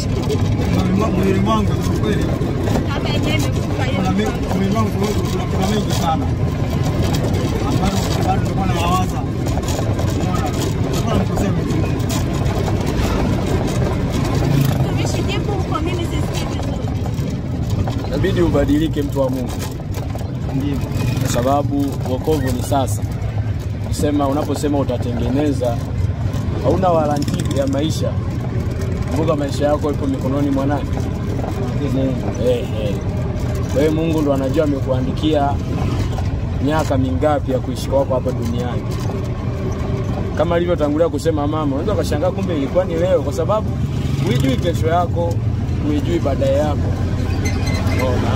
Mwili wangu kwa kweli. Hata yeye amekufa yeye. Mwili wangu kuna mengi sana. Ambayo bado tulikuwa na mawaza. Unaona? Tulikuwa tunasema tumeshikipo kwa mimi sisikii vizuri. Inabidi ubadilike mtu wa Mungu. ndio. Kwa sababu wokovu ni sasa. Unaposema utatengeneza, hauna waranti ya maisha. Kumbuka maisha yako ipo mikononi mwa nani? Kwa hiyo Mungu ndo anajua amekuandikia miaka mingapi ya kuishi kwako hapa duniani. Kama alivyotangulia kusema mama, unaweza kushangaa kumbe ilikuwa ni leo, kwa sababu hujui kesho yako, hujui baadaye yako. Unaona?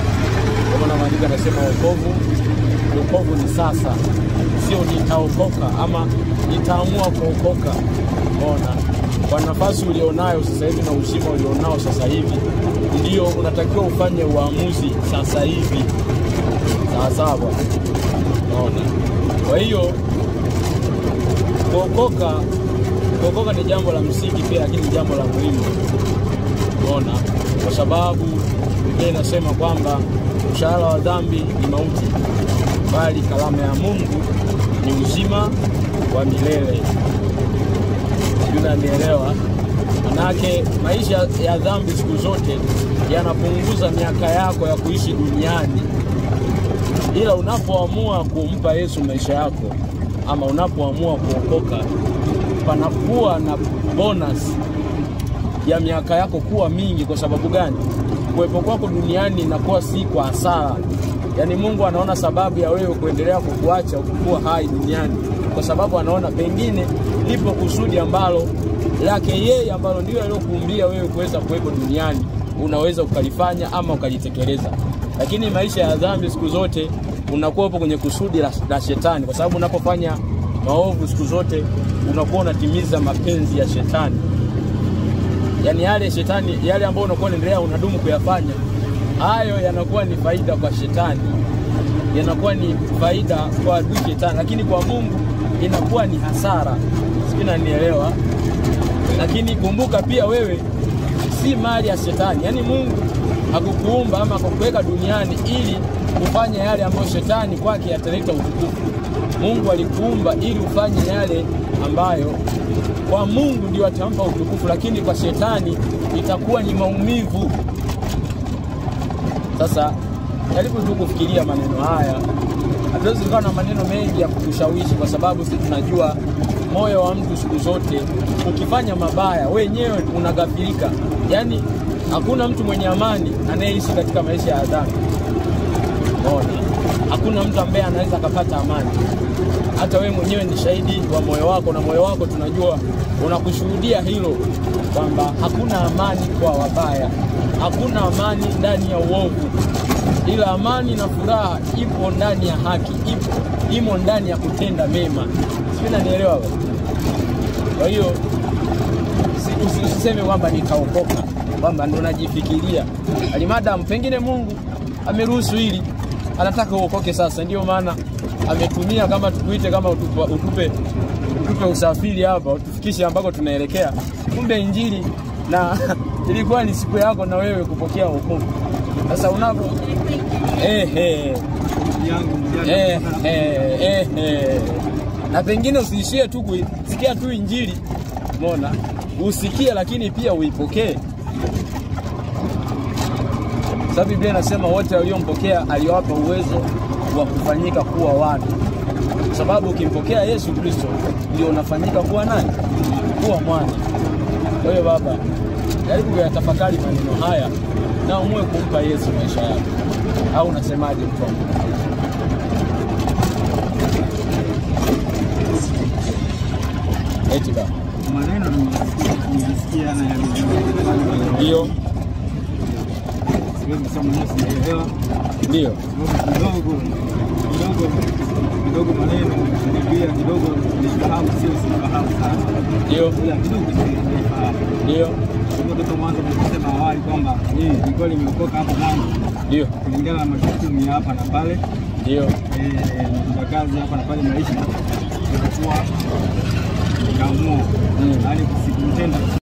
Kama maandiko yanasema wokovu ni sasa. Sio nitaokoka ama nitaamua kuokoka. Unaona? Kwa nafasi ulionayo sasa hivi na uzima ulionao sasa hivi, ndio unatakiwa ufanye uamuzi sasa hivi. Sawa bwana. Unaona? Kwa hiyo kuokoka ni jambo la msingi pia, lakini jambo la muhimu. Unaona? Kwa sababu Biblia inasema kwamba mshahara wa dhambi ni mauti, bali kalama ya Mungu ni uzima wa milele. Unanielewa? Manake maisha ya dhambi siku zote yanapunguza miaka yako ya kuishi duniani. Ila unapoamua kumpa Yesu maisha yako, ama unapoamua kuokoka, panakuwa na bonus ya miaka yako kuwa mingi. Kwa sababu gani? Kuwepo kwako duniani inakuwa si kwa hasara. Yaani Mungu anaona sababu ya wewe kuendelea kukuacha ukikuwa hai duniani, kwa sababu anaona pengine lipo kusudi ambalo lake yeye, ambalo ndio aliyokuumbia wewe kuweza kuwepo duniani, unaweza ukalifanya ama ukalitekeleza. Lakini maisha ya dhambi siku zote unakuwa hapo kwenye kusudi la shetani, kwa sababu unapofanya maovu siku zote unakuwa unatimiza mapenzi ya shetani. Yaani yale ambayo unakuwa unaendelea unadumu kuyafanya, hayo yanakuwa ni faida kwa shetani, yanakuwa ni faida kwa adui shetani, lakini kwa Mungu inakuwa ni hasara. Unanielewa? Lakini kumbuka pia wewe si mali ya shetani. Yaani Mungu hakukuumba ama kukuweka duniani ili ufanye yale ambayo shetani kwake yataleta utukufu. Mungu alikuumba ili ufanye yale ambayo kwa Mungu ndio atampa utukufu, lakini kwa shetani itakuwa ni maumivu. Sasa jaribu tu kufikiria maneno haya. Hatuwezi kuwa na maneno mengi ya kukushawishi, kwa sababu sisi tunajua moyo wa mtu siku zote, ukifanya mabaya wenyewe unagafirika. Yaani hakuna mtu mwenye amani anayeishi katika maisha ya dhambi. Unaona? Hakuna mtu ambaye anaweza kupata amani. Hata wewe mwenyewe ni shahidi wa moyo wako, na moyo wako tunajua unakushuhudia hilo, kwamba hakuna amani kwa wabaya. Hakuna amani ndani ya uovu. Ila amani na furaha ipo ndani ya haki, imo ndani ya kutenda mema. Unanielewa? Kwa hiyo usiseme kwamba nitaokoka, kwamba ndo najifikiria. Alimadam pengine Mungu ameruhusu hili, anataka uokoke sasa, ndio maana ametumia kama tukuite, kama utupe usafiri hapa, utufikishe ambako tunaelekea. Kumbe injili na ilikuwa ni siku yako na wewe kupokea wokovu. Sasa unapo na pengine usiishie tu kusikia tu injili. Umeona? Usikie lakini pia uipokee. Sababu Biblia inasema wote waliompokea aliwapa uwezo wa kufanyika kuwa wana. Kwa sababu ukimpokea Yesu Kristo ndio unafanyika kuwa nani? Kuwa mwana. Kwa hiyo baba, jaribu kuyatafakari maneno haya na uamue kumpa Yesu maisha yako. Au unasemaje mtu wangu? Eti baba, Maneno nimesikia na ndio. Siwezi kusema mwenyewe sijaelewa. Ndio. Kidogo maneno Biblia kidogo nifahamu, sio sifahamu sana. Ndio. Ila kidogo nifahamu. Ndio. Kwa mwanzo nilisema awali kwamba nilikuwa nimeokoka hapo mwanzo. Ndio. Kulingana na majukumu ya hapa na pale. Ndio. Na kazi hapa na pale maisha. Ilikuwa kaamua. Yaani kusikutenda